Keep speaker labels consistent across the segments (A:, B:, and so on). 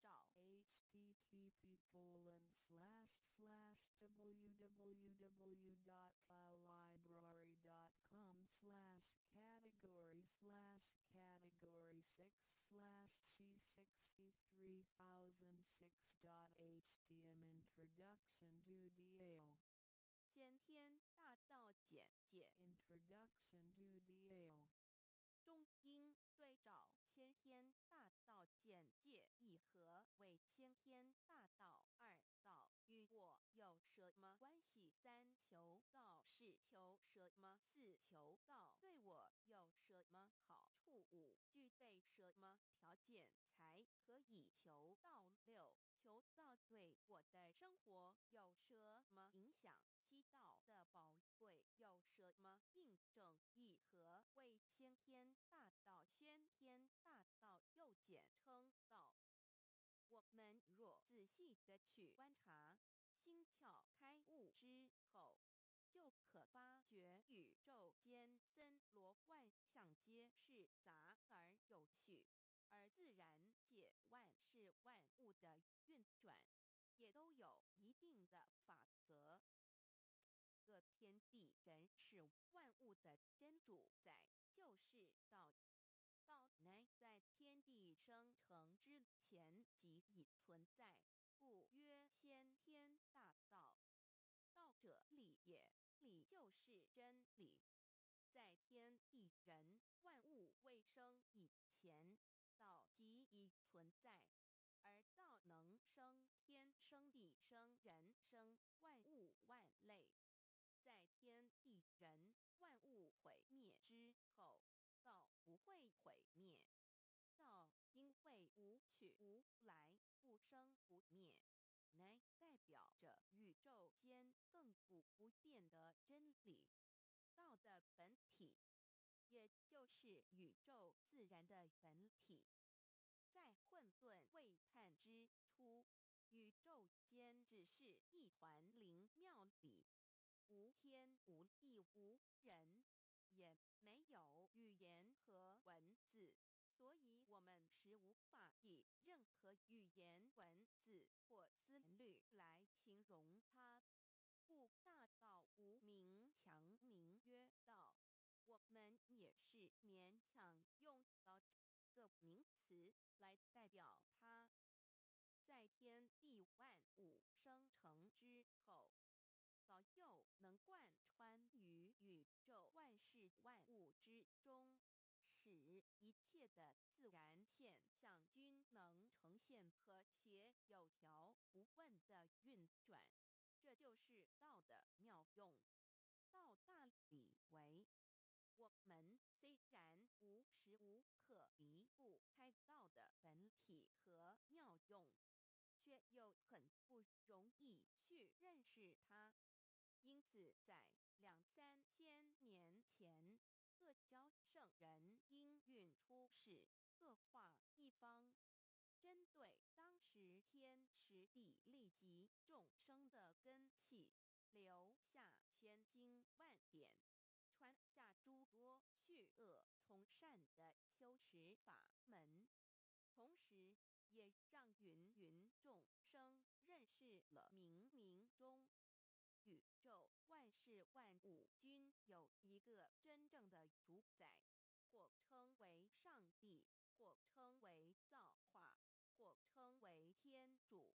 A: 照
B: http://www.library.com/category/category6/c63,006.htm
A: 先天大道简介
B: Introduction to the Ale
A: 中英对照先天大道简介一和为先天大道二道与我有什么关系？三求道是求什么？四求道对我有什么好处？五具备什么条件才可以求道？六求道对我的生活有什么影响？七道的宝贵有什么印证？一和为先天大道，先天大道又简称道。我们若仔细的去观察，心窍开悟之后，就可发觉宇宙间森罗万象皆是杂而有序，而自然界万事万物的运转，也都有一定的法则。个天地人是万物的真主宰，就是道。道乃在天地生成之前即已存在，故曰先天大道。道者理也，理就是真理。在天地人万物未生以前，道即已存在，而道能生天、生地、生人、生万物万类。在天地人万物毁灭之后，道不会毁灭。道因为无去无来，不生不灭，乃代表着宇宙间亘古不变的真理。道的本体，也就是宇宙自然的本体。在混沌未判之初，宇宙间只是一团灵妙理，无天无地无人，也没有语言和文字，所以我们是无法以任何语言文字或思虑来形容它。故大道无名强名曰道，我们也是勉强用到这个名词来代表它。在天地万物生成之后，早就能贯穿于宇宙万事万物之中，使一切的自然现象均能呈现和谐有条不紊的运转。这就是道的妙用。道大理为，我们虽然无时无刻离不开道的本体和妙用，却又很不容易去认识它。因此在两三千年前，各教圣人应运出世，各化一方，针对当时天时地利及众生的根器，留下千经万典，传下诸多去恶从善的修持法门，同时也让芸芸众生认识了冥冥中宇宙万事万物均有一个真正的主宰，或称为上帝，或称为造化，或称为天主。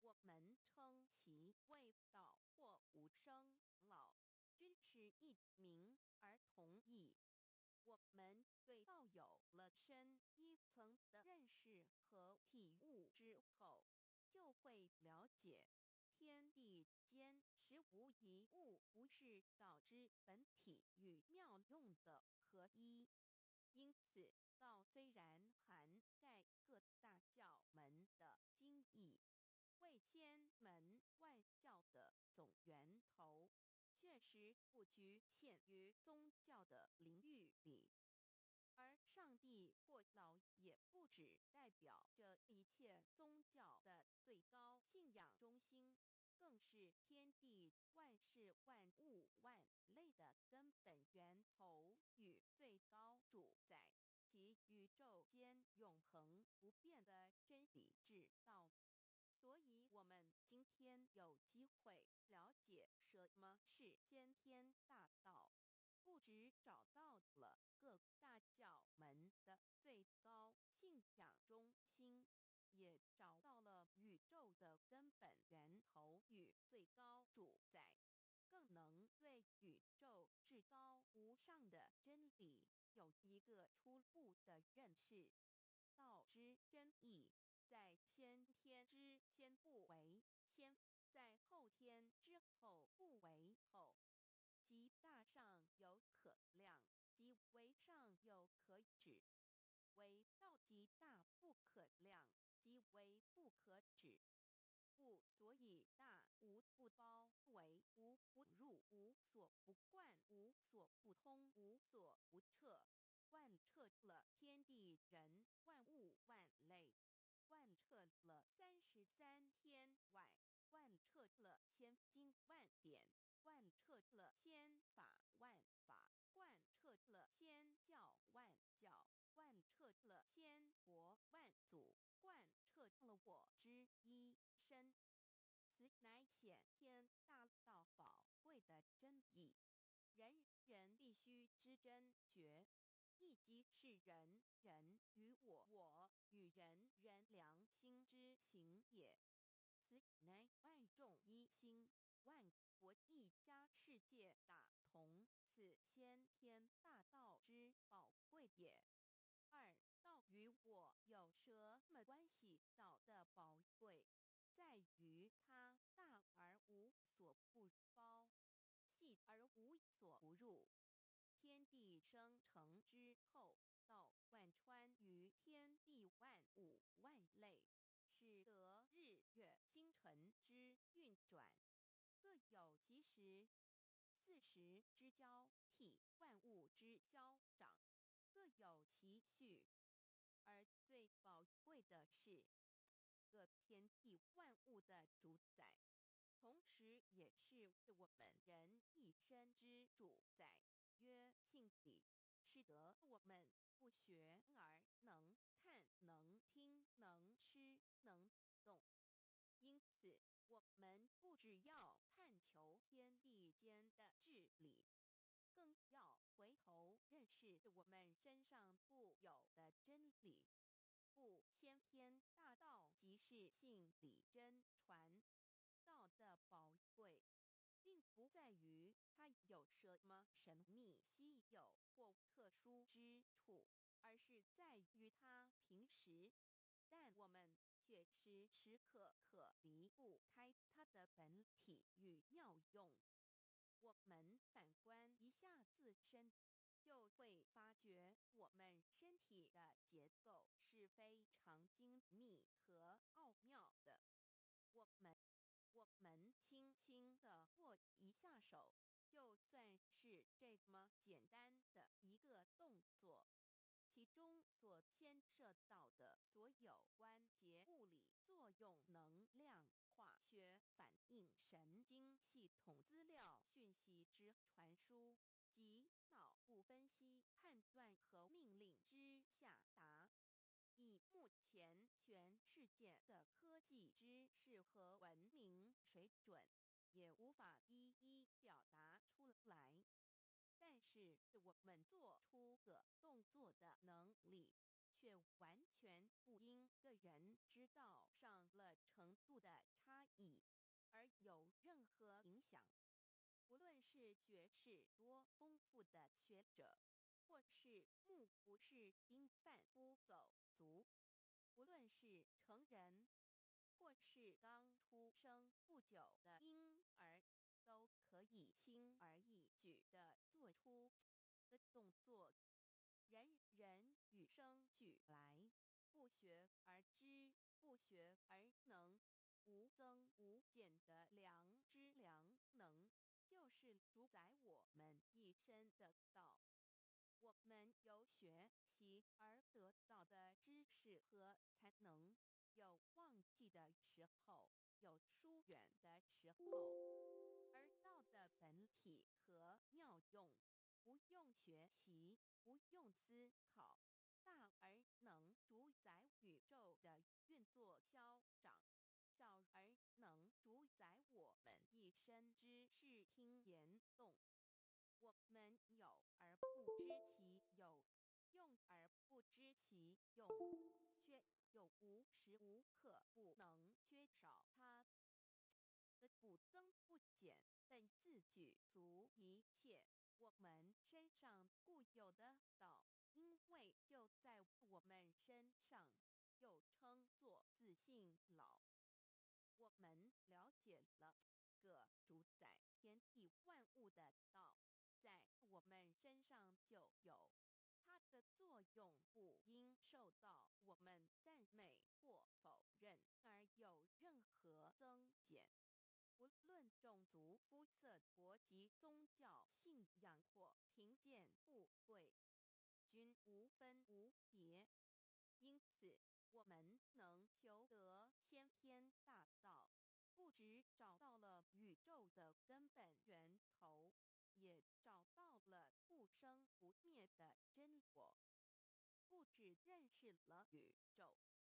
A: 我们称其为道或无生老，均是一名而同义。我们对道有了深一层的认识和体悟之后，就会了解天地间实无一物不是道之本体与妙用的合一。因此，道虽然涵盖各大教门的精义，为千门万教的总源头，确实不局限于宗教的领域里。而上帝或老也不只代表着一切宗教的最高信仰中心，更是天地万事万物万类的根本源头与最高主宰。其宇宙间永恒不变的真理之道。所以，我们今天有机会了解什么是先天大道，不只找到了各大教门的最高信仰中心，也找到了宇宙的根本源头与最高主宰，更能对宇宙至高无上的真理有一个初步的认识。道之真意，在先天之先不为先，在后天之后不为后。其大上有可量，其为上有可指。为道极大不可量，即为不可指。故所以大无不包，为无不入，无所不贯，无所不通，无所不彻，贯彻了天地人万物万类，贯彻了33天外，贯彻了千经万典，贯彻了千法万法，贯彻了千教万教，贯彻了千佛万祖，贯彻了我之一身。此乃显天大道宝贵的真义，人人必须知真觉，亦即是人人与我与人人良心之行也。此乃万众一心，万国一家，世界大同，此先天大道之宝贵也。二道与我有什么关系？道的宝贵在于它大而无所不包，细而无所不入。天地生成之后，道贯穿于天地万物万类，使得日月星辰之运转各有其时，四时之交替，万物之消长各有其序。而最宝贵的是，各天地万物的主宰，同时也是我们人一生之主宰，曰性理，使得我们不学而能看、能听、能吃、能动。因此，我们不只要探求天地间的治理，更要回头认识我们身上固有的真理。故先天大道即是性理真传。道的宝贵，并不在于它有什么神秘、稀有或特殊之处，而是在于它平时，但我们却时时刻刻离不开它的本体与妙用。我们反观一下自身，就会发觉我们身体的结构是非常精密和奥妙的。我们轻轻地握一下手，就算是这么简单的一个动作，其中所牵涉到的所有关节物理作用、能量、化学反应、神经系统资料讯息之传输及脑部分析、判断和命令之下达，以目前全世界的科技知识和文明水准，也无法一一表达出来。但是我们做出个动作的能力，却完全不因个人知道上了程度的差异而有任何影响。无论是学识多丰富的学者，或是目不识丁贩夫走卒，无论是成人，或是刚出生不久的婴儿，都可以轻而易举地做出的动作。人人与生俱来，不学而知，不学而能，无增无减的良知良能，就是主宰我们一生的道。我们有学习而得到的知识和才能，有忘记的时候，有疏远的时候，而道的本体和妙用，不用学习，不用思考，大而能主宰宇宙的运作消长，小而能主宰我们一生之视听言动。我们有而不知其有，用而不知其用，却又无时无刻不能缺少它的不增不减，本自具足一切我们身上固有的道，因为就在我们身上，又称作自性老。我们了解了个主宰天地万物的道，在我们身上就有它的作用，不应受到我们赞美或否认而有任何增减。无论种族、肤色、国籍、宗教、信仰或贫贱富贵，均无分无别。因此，我们能求得先天大道，不只找到了宇宙的根本源头，也找到了不生不灭的真我。不只认识了宇宙，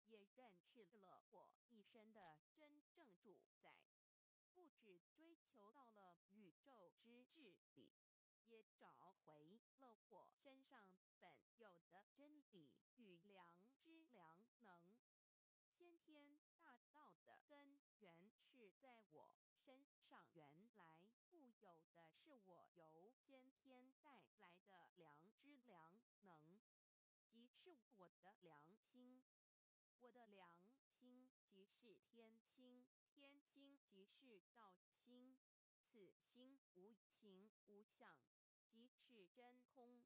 A: 也认识了我一生的真正主宰。不只追求到了宇宙之治理，也找回了我身上本有的真理与良知良能。先天大道的根源是在我身上，原来固有的是我由先天带来的良知良能，即是我的良心。我的良心即是天心，天心即是道心，此心无形无相，即是真空。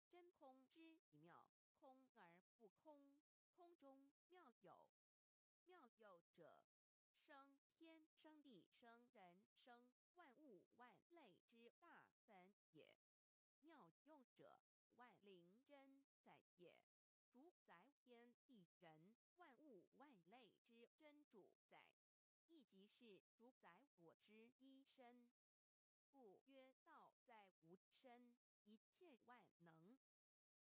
A: 真空之奇妙，空而不空，空中妙有。妙有者，生天生地生人生万物万类之大本也。妙用者，万灵真在也。主宰天地人万物万类之真主宰，亦即是主宰我之一身。故曰道在无身，一切万能。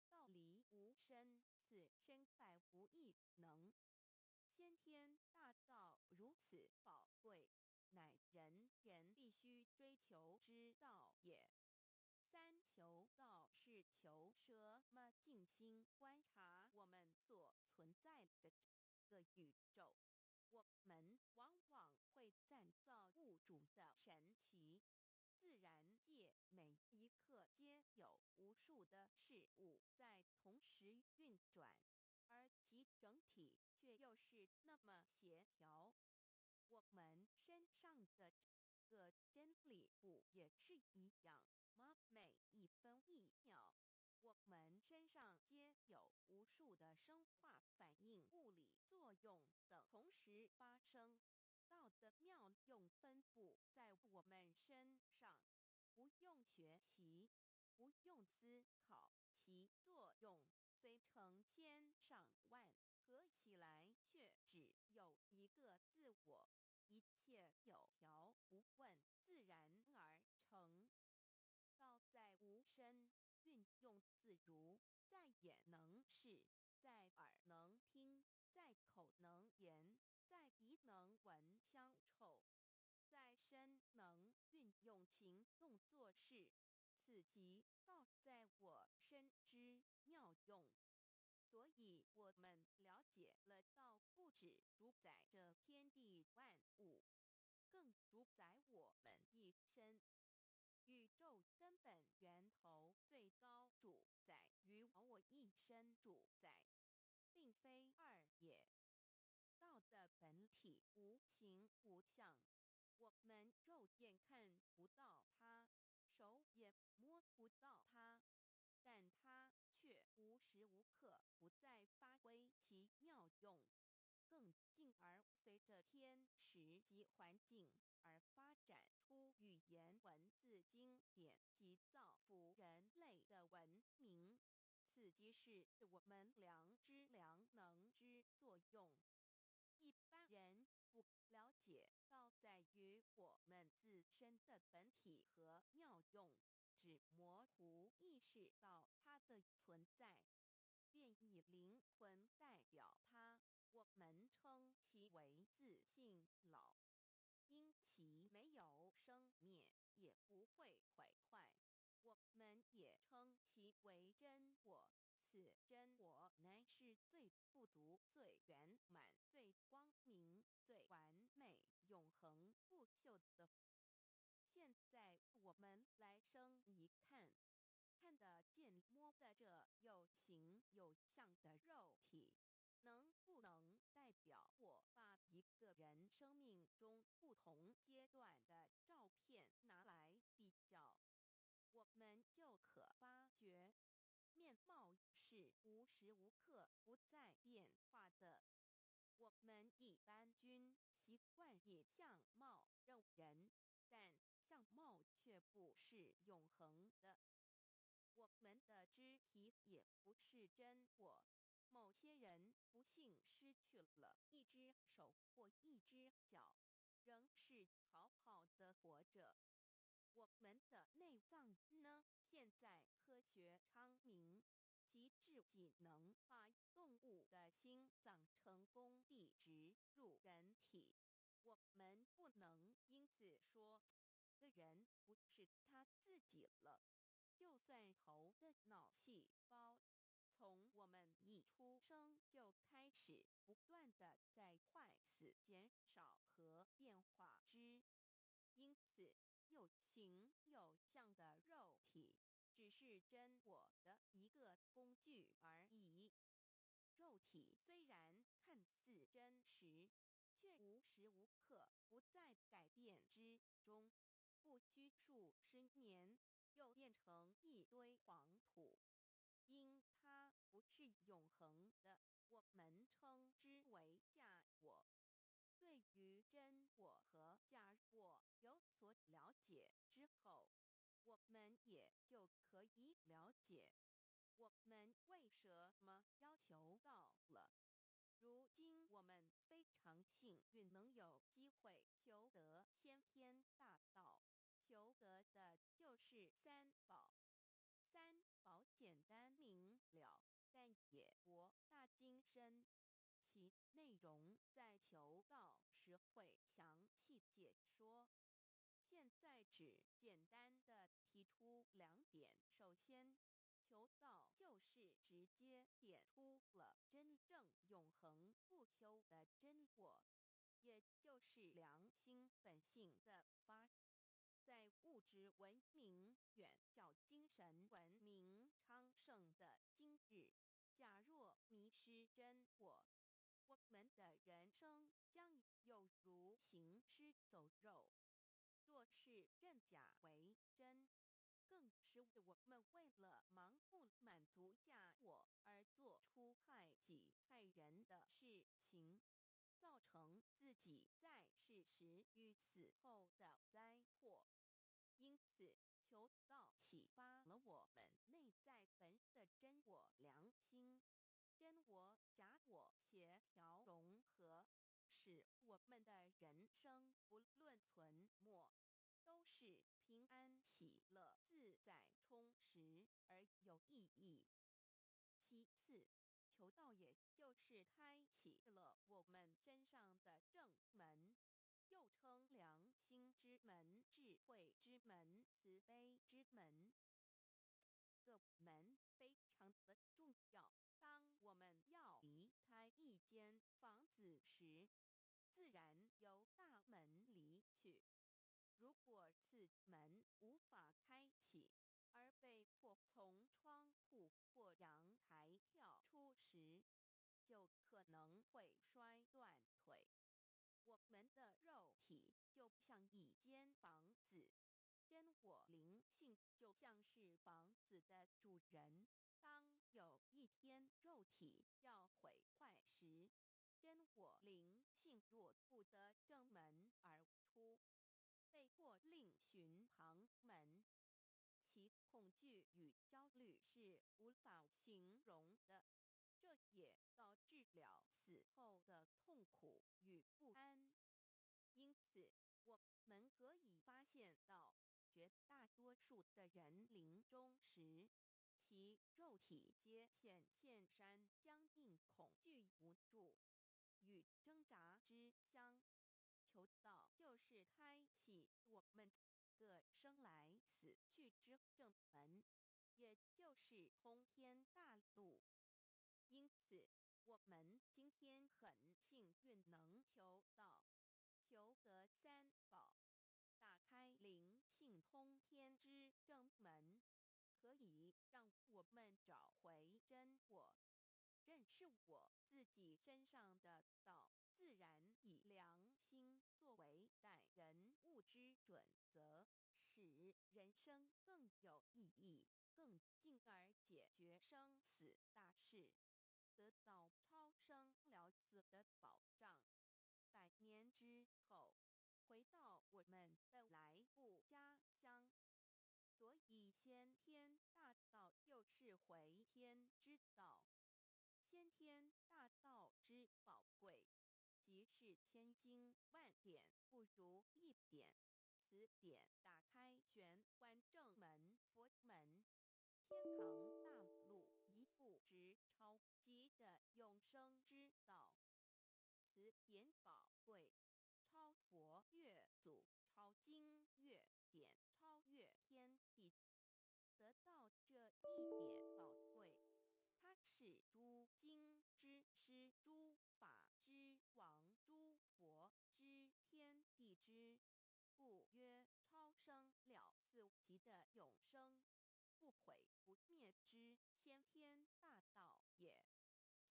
A: 道离无身，此身百无一能。先天大道如此宝贵，乃人人必须追求之道也。三求道是求什么？静心观察我们所存在的这个宇宙，我们往往会赞造物主的神奇。自然界每一刻皆有无数的事物在同时运转，而其整体却又是那么协调。我们身上的这个真理不也是一样吗？每一分一秒，我们身上皆有无数的生化反应、物理作用等同时发生。道的妙用分布在我们身上，不用学习，不用思考，其作用虽成千上万，合起来却只有一个自我。一切有条不紊，自然而成。道在无身，运用自如，在眼能视，在耳能听，在口能言，在鼻能闻香臭，在身能运用行动做事。此即道在我身之妙用。所以我们了解了道不止主宰着天地万物，更主宰我们一生。宇宙根本源头最高主宰与我一生主宰，并非二也。道的本体无形无相，我们肉眼看不到它，手也摸不到它，但它却无时无刻不在发挥其妙用，更进而随着天时及环境而发展出语言文字经典及造福人类的文明。此即是我们良知良能之作用。一般人不了解道在于我们自身的本体和妙用，只模糊意识到它的存在，便以灵魂代表它，我们称其为自性老。因其没有生灭，也不会毁坏，我们也称其为真我。此真我乃是最富足、最圆满、最光明、最完美、永恒不朽的。现在我们来生一看，看得见摸得着有形有相的肉体，能不能代表我把一个人生命中不同阶段的照片拿来比较，我们就可发觉，面貌是无时无刻不在变化的。我们一般均习惯以相貌认人，但相貌却不是永恒的。我们的肢体也不是真我。某些人不幸失去了一只手或一只脚，仍是好好的活着。我们的内脏呢？现在科学昌明，其自己能把动物的心脏成功地植入人体。我们不能因此说，个人不是他自己了。就算头的脑细胞，从我们一出生就开始不断的在坏死、减少和变化之。因此，有形有相的肉体，只是真我的一个工具而已。肉体虽然看似真实，却无时无刻不在改变之中，不需数十年，又变成一堆黄土。因它不是永恒的，我们称之为假我。对于真我和假我有所了解之后，我们也就可以了解，我们为什么要求到了。如今我们非常幸运能有机会求得先天大道，求得的就是三宝。三宝简单明了，但也博大精深，其内容在求道时会详细解说。现在只简单的提出两点。首先，求道就是直接点出了真正永恒不朽的真我，也就是良心本性的发。在物质文明远较精神文明昌盛的今日，假若迷失真我，我们的人生将有如行尸走肉。若是认假为真，更是我们为了盲目满足假我而做出害己害人的事情，造成自己在世时与死后的灾祸。因此，求道启发了我们内在本的真我良心，真我假我协调融合，使我们的人生不论存没，都是平安喜乐、自在充实而有意义。其次，求道也就是开启了我们身上的正门，又称良心之门、智慧之门、慈悲之门。这门非常的重要。当我们要离开一间房子时，自然由大门离去。如果此门无法开启，而被迫从窗户或阳台跳出时，就可能会摔断腿。我们的肉体就像一间房子，真我灵性就像是房子的主人。当有一天肉体要毁坏时，真我灵性若不得正门而出，被迫另寻旁门，其恐惧与焦虑是无法形容的。这也导致了死后的痛苦与不安。因此，我们可以发现到，绝大多数的人临终时，其肉体皆显现山僵硬恐惧无助与挣扎之相。求道就是开启我们个生来死去之正门，也就是通天大路。因此，我们今天很幸运能求道，求得三宝，打开灵性通天之正门，可以让我们找回真我，认识我自己身上的道，自然以良心作为待人物之准则，使人生更有意义，更进而解决生死大事，得到超生了死的保障。百年之后，回到我们的来故家乡，所以先天大道就是回天之道。先天大道之宝贵，即是千经万典不如一点。此点打开玄关正门佛门，天堂大路一步直超级的永生之道。此点宝贵，超佛越祖，超经越典，超越天地。得到这一点宝贵，它是诸经之师，诸法之王，诸佛之天地之，故曰超生了死极的永生，不毁不灭之先天大道也。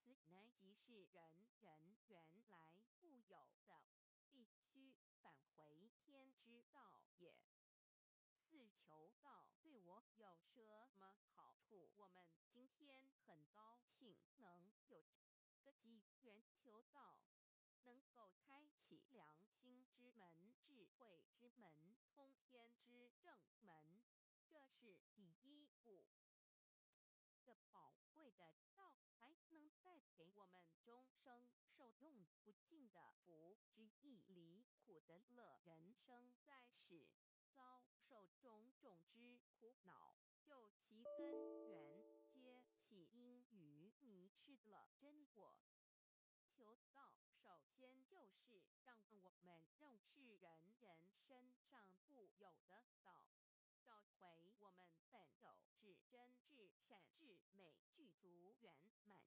A: 此乃即是人人原来固有的，必须返回天之道也。四求道对我有什么好处？我们今天很高兴能有这个机缘求道，能够开启良心之门、智慧之门、通天之正门，这是第一步。这宝贵的道还能带给我们终生受用不尽的福之意，离苦的乐人生在世遭受种种之苦恼，就其根源皆起因于迷失了真我。求道首先就是让我们认识人人身上固有的道，找回我们本有至真至善至美具足圆满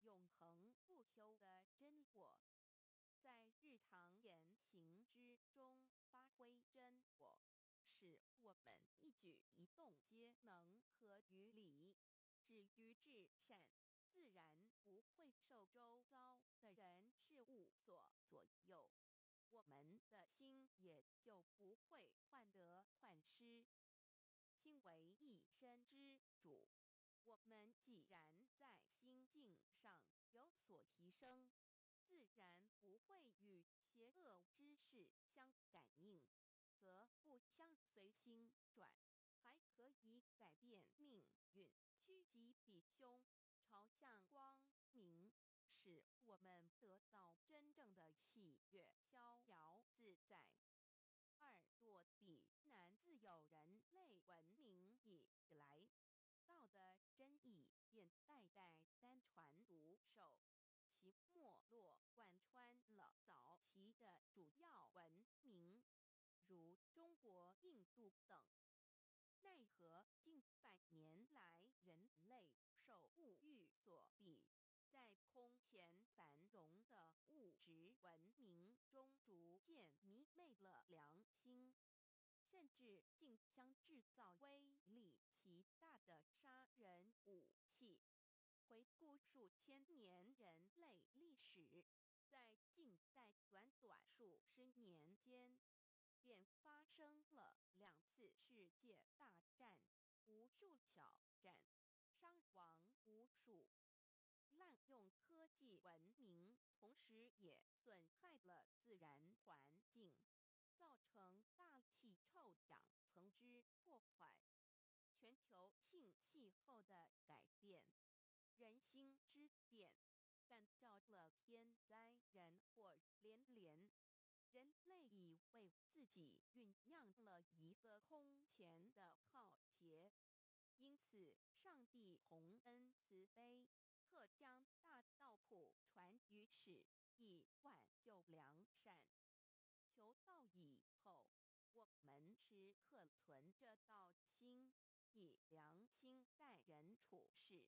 A: 永恒不朽的真我，在日常言行之中发挥真我，使我们一举一动皆能合于理，止于至善，自然不会受周遭的人事物所左右，我们的心也就不会患得患失。心为一身之主，我们既然在心境上有所提升，自然不会与邪恶之事相感应，则不相随心转，还可以改变命运，趋吉避凶，朝向光明，使我们得到真正的喜悦、逍遥自在。二若彼南自有人类文明以来，道的真意便代代单传独授，其没落贯穿了早期的主要文明，如中国、印度等。奈何近百年来，人类受物欲所逼，在空前繁荣的物质文明中逐渐迷昧了良心，甚至竟将制造威力极大的杀人武器。回顾数千年人类历史，在近代短短数十年间，便发生了2次世界大战，无数小战，伤亡无数。滥用科技文明，同时也损害了自然环境，造成大气臭氧层之破坏，全球性气候的改变，人心之变，干造了天灾人祸连连。人类已为自己酝酿了一个空前的浩劫，因此上帝洪恩慈悲，特将大道谱传于世，以挽救良善。求道以后，我们时刻存这道心，以良心待人处事。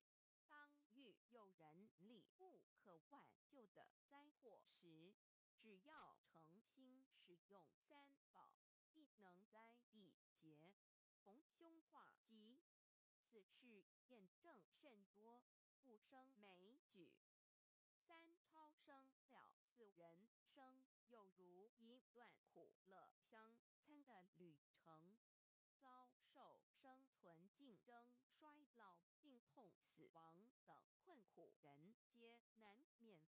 A: 当遇有人力不可挽救的灾祸时，只要诚心使用三宝，必能灾必结，逢凶化吉。此事验证甚多，不胜枚举。三超生了此人生，有如一段苦乐相参的旅程。遭受生存竞争、衰老、病痛、死亡等困苦，人皆难免。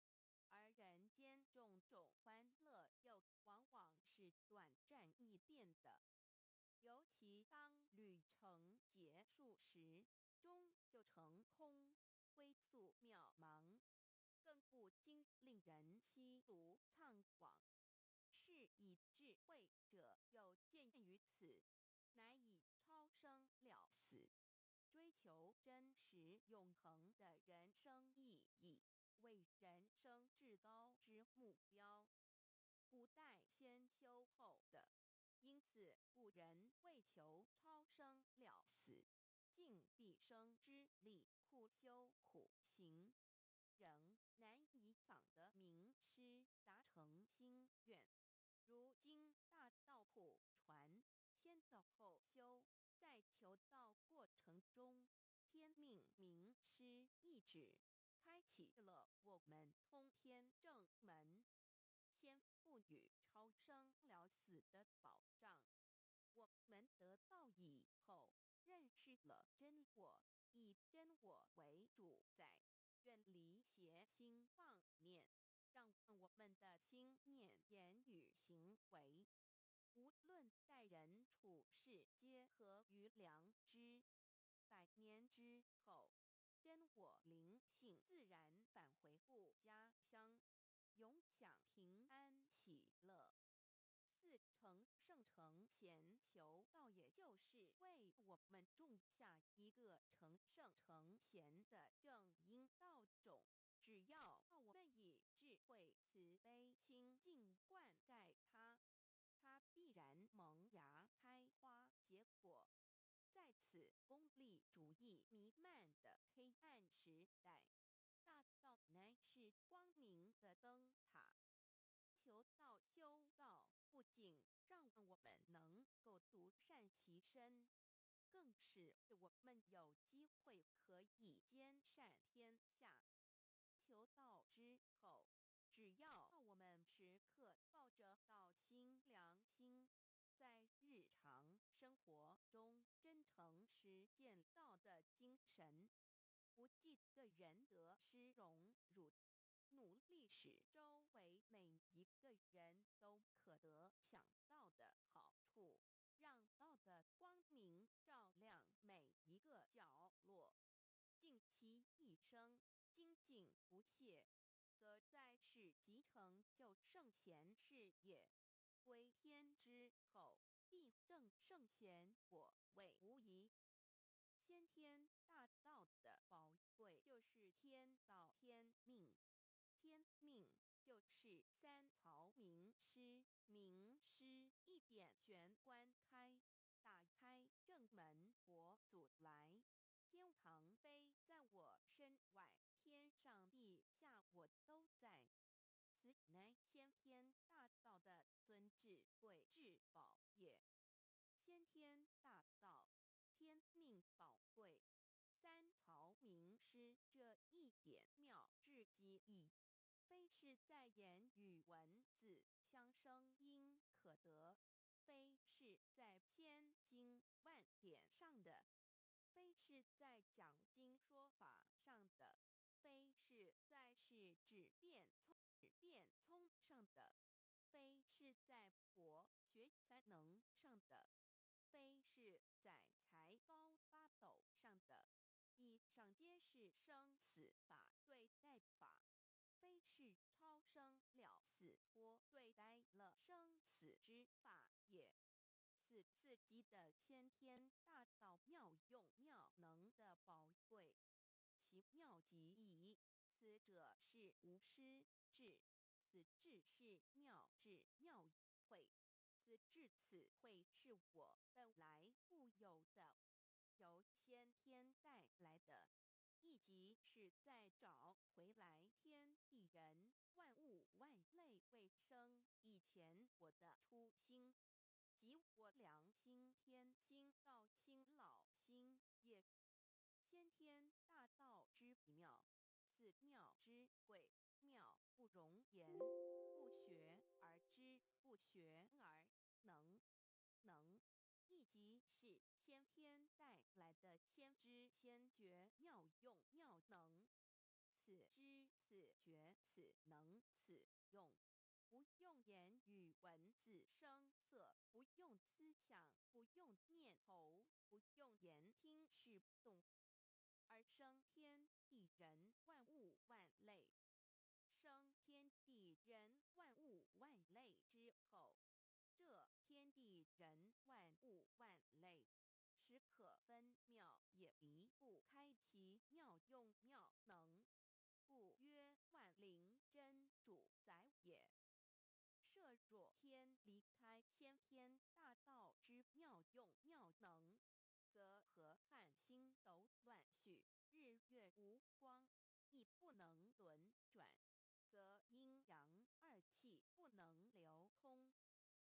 A: 而人间种种欢乐，又往往是短暂易变的。尤其当旅程结束时，终究成空，归宿渺茫，更不禁令人凄毒怅惘。是以智慧者有鉴于此，乃以超生了死，追求真实永恒的人生意义，为人生至高之目标。古代先修后的，因此古人为求超生了死，尽毕生之力苦修苦行，仍难以访得名师达成心愿。如今大道谱传，先道后修，在求道过程中，天命名师一指，开启了我们通天正门，先赋予超生了死的保障。我们得道以后，认识了真我，以真我为主宰，远离邪心妄念，让我们的心念、言语、行为，无论待人处事，皆合于良知。百年之后，真我灵性自然返回故家乡，永享平安喜乐。四成圣成贤求道，也就是为我们种下一个成圣成贤的正因道种。只要我们以智慧慈悲心境灌溉它，它必然萌芽开花结果。在此功利主义弥漫的黑暗时代，大道乃是光明的灯塔。求道修道，不仅让我们能够独善其身，更是我们有机会可以兼善天下。求道之后，只要我们时刻抱着道心、良心，在日常生活中真诚实践道的精神，不计个人得失荣辱，努力使周围每一个人都可得享到的好处，让道的光明照亮每一个角落，尽其一生精进不懈，则在世即成就圣贤事业，归天之后，必证圣贤果位无疑。先天大道的宝贵，就是天道天命。天命就是三曹名师，名师一点玄关开，打开正门，佛祖来。天堂非在我身外，天上地下我都在。此乃先天大道的尊智贵至宝也。先天大道，天命宝贵，三曹名师这一点妙至极意，非是在言语文字相生音可得，非是在千经万典上的，非是在讲经说法上的，非是在是指变聪上的，非是在博学才能上的，非是在才高八斗上的。以上皆是生死法对待法，非是超生了死托对待了生死之法也。此自己的先天大道妙用妙能的宝贵，其妙极矣。此者是无师智，此智是妙智妙慧，此慧是我本来固有的，由先天带来的，亦即是在找回来天地人万物万类未生以前我的初心，即我良心天心道心老心也。先天大道之妙，此妙之贵，妙不容言，不学而知，不学而能，亦即是先天带来的先知先觉妙用妙能。此知此觉此能此用，不用言语文字声色，不用思想，不用念头，不用言听是动，而生天地人万物万类。生天地人万物万类之后，这天地人万物万类，实可分妙，也离不开其妙用妙能，故曰万灵真主宰也。设若天离开先天大道之妙用妙能，则河汉星斗乱序，日月无光，亦不能轮转，则阴阳二气不能流通，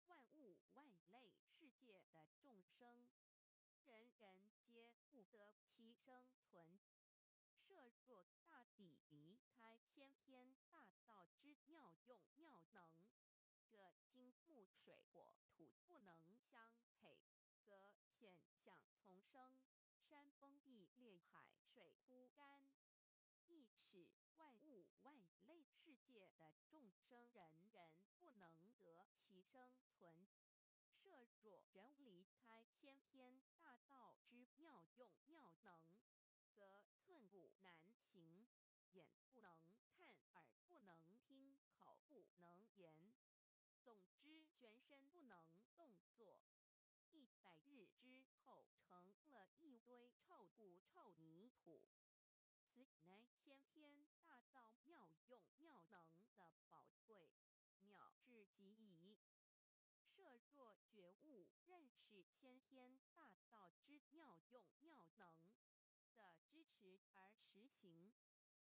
A: 万物万类世界的众生，人人皆不得其生存。设若大地离开先天大道之妙用妙能，这金木水火土不能相配，则险象丛生，山崩地裂，海水枯干，亦使万物万类世界的众生人人不能得其生存。设若人离开先天大道之妙用妙能，则寸步难行，眼不能看，耳不能听，口不能言，总之全身不能动作。100日之后，成了一堆臭骨臭泥土。此乃先天大道妙用妙能的宝贵，妙至极矣。设若觉悟认识先天大道之妙用妙能的支持而实行，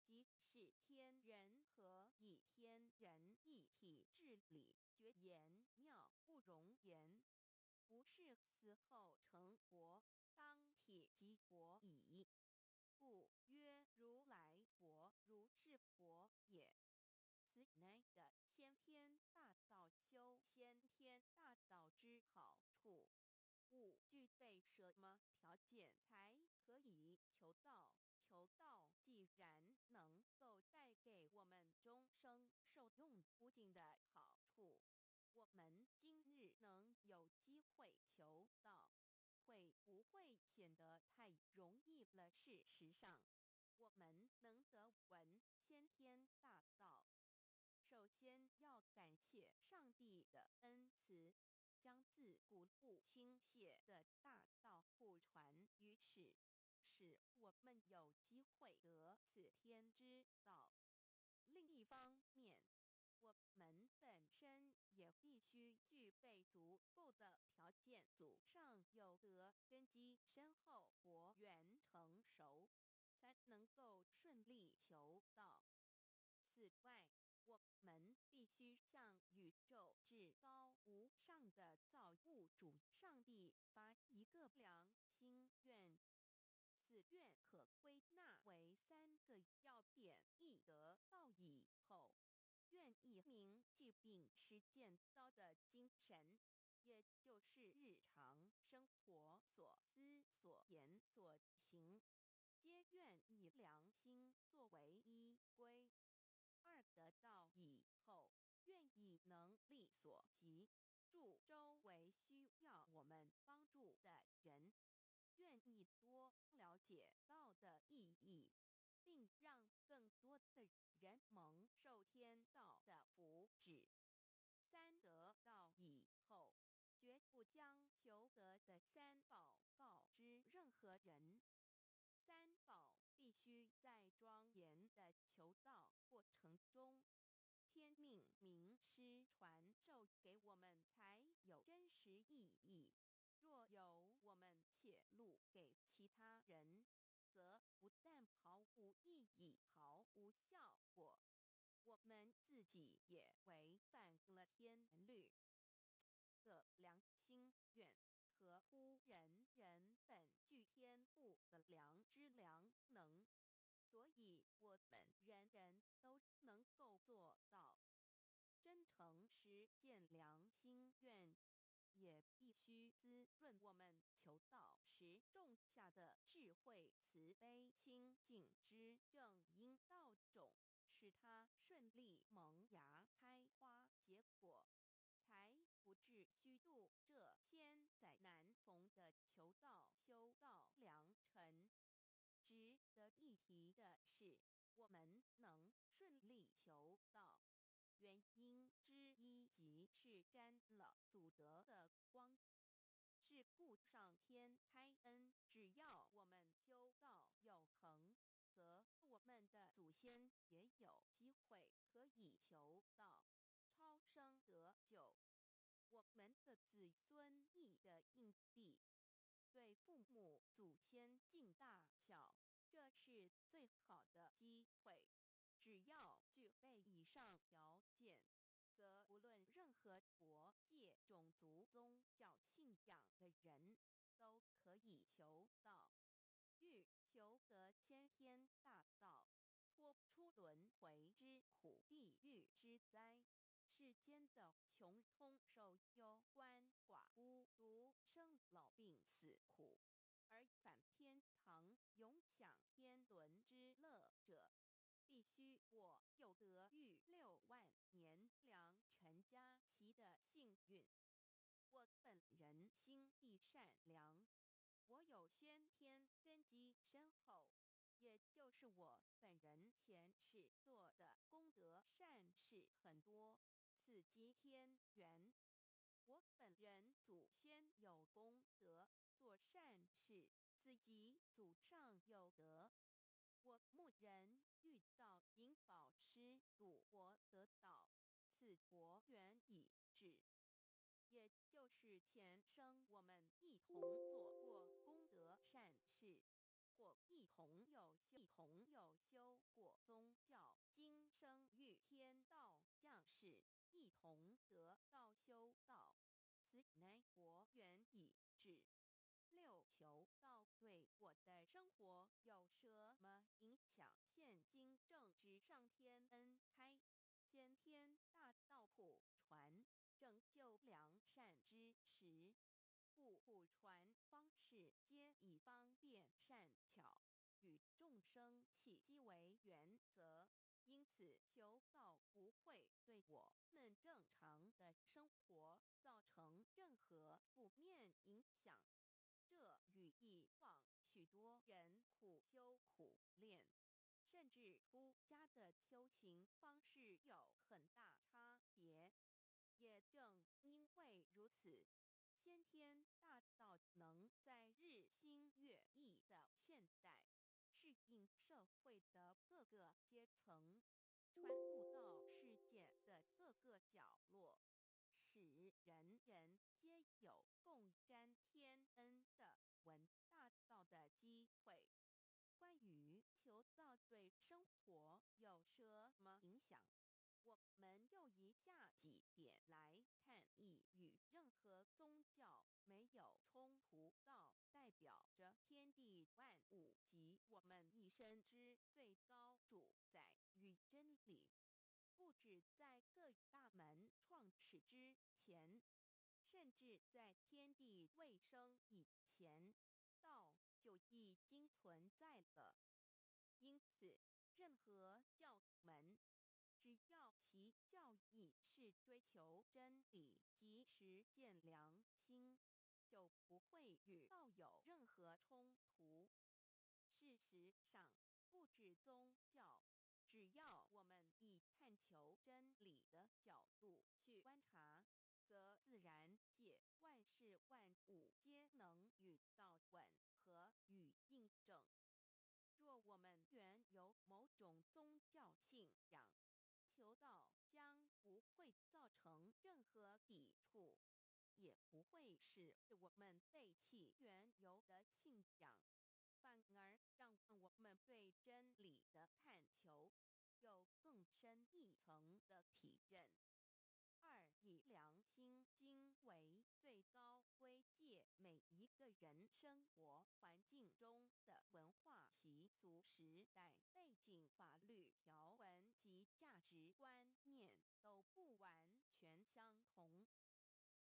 A: 即是天人合一，天人一体治理，绝言妙不容言，不是死后成佛，当体即佛矣。故曰如来佛，如是佛也。此乃的先天大道修先天大道之好处。勿具备什么条件才可以求道？求道既然能够带给我们终生受用无尽的好处，我们今日能有机会求道，会不会显得太容易了？事实上，我们能得闻先天大道，首先要感谢上帝的恩慈，将自古不倾泻的大道互传于世，使我们有机会得此天之道。另一方面，我们本身也必须具备足够的条件，祖上有德，根基深厚，佛缘成熟，才能够顺利求道。此外，我们必须向宇宙至高无上的造物主上帝发一个良心愿，此愿可归纳为3个要点：一得道以后，愿以明既并实践道的精神，也就是日常生活所思所言所行，皆愿以良心作为依归。2得道以后，愿以能力所及，助周围需要我们帮助的人，愿意多了解道的意义，并让更多的人蒙受天道的福祉。3得道以后，绝不将将求得的三宝告知任何人。三宝必须在庄严的求道过程中，天命名师传授给我们，才有真实意义。若由我们泄露给其他人，则不但毫无意义、毫无效果，我们自己也违反了天律。的良心愿合乎人人本具天赋的良知良能，所以我们人人都能够做到。真诚实践良心愿，也必须滋润我们求道时种下的智慧、慈悲、清净之正因道种，使它顺利萌芽、开花结果，才不至虚度这千载难逢的求道修道良辰。值得一提的是，我们能顺利求道，原因之一即是沾了祖德的光，是故上天开恩，只要我们修道有恒，则我们的祖先也有机会可以求道超生得救。我们的子孙亦的印地，对父母祖先尽大孝，这是最好的机会。只要具备以上条件，则无论任何国界、种族、宗教信仰的人，都可以求道。欲求得先天大道，脱出轮回之苦、地狱之灾，世间的穷通受忧、鳏寡孤独、生老病死苦，而返天堂永享天伦之乐者，必须我有得遇6万年良辰佳期的幸运。我本人心地善良，我有先天根基深厚，也就是我本人前世做的功德善事很多，此即天缘。我本人祖先有功德，做善事，此即祖上有德。我牧人遇到引导师度我得道，此佛缘已至。也就是前生我们一同做过功德善事，或一同有修过宗教，今生遇天道降世，一同得道修道，此乃佛缘已至。六求道对我的生活有什么影响？现今正值上天恩开，先天大道普传，拯救良善之时，故普传方式皆以方便善巧，与众生契机为原则。因此，求道不会对我们正常的生活造成任何负面影响。这与以往许多人苦修苦练，甚至出家的修行方式有很大差别。也正因为如此，先天大道能在日新月异的现代，适应社会的各个阶层，传布到世界的各个角落，使人人皆有共沾天恩的闻大道的机会。关于求道对生活有什么影响，我们就以下几点来看：一、与任何宗教没有冲突，道代表着天地万物及我们一生之最高主宰与真理。不止在各大门创始之前，甚至在天地未生以前，道就已经存在了。因此，任何教门，只要其教义是追求真理及实践良心，就不会与道有任何冲突。事实上，不止宗教，只要我们以探求真理的角度去观察，则自然界万事万原有某种宗教信仰，求道将不会造成任何抵触，也不会使我们背弃原有的信仰，反而让我们对真理的探求有更深一层的体认。二、以良心经为最高规戒每一个人生活环境中的文化习俗、时代背景、法律条文及价值观念都不完全相同，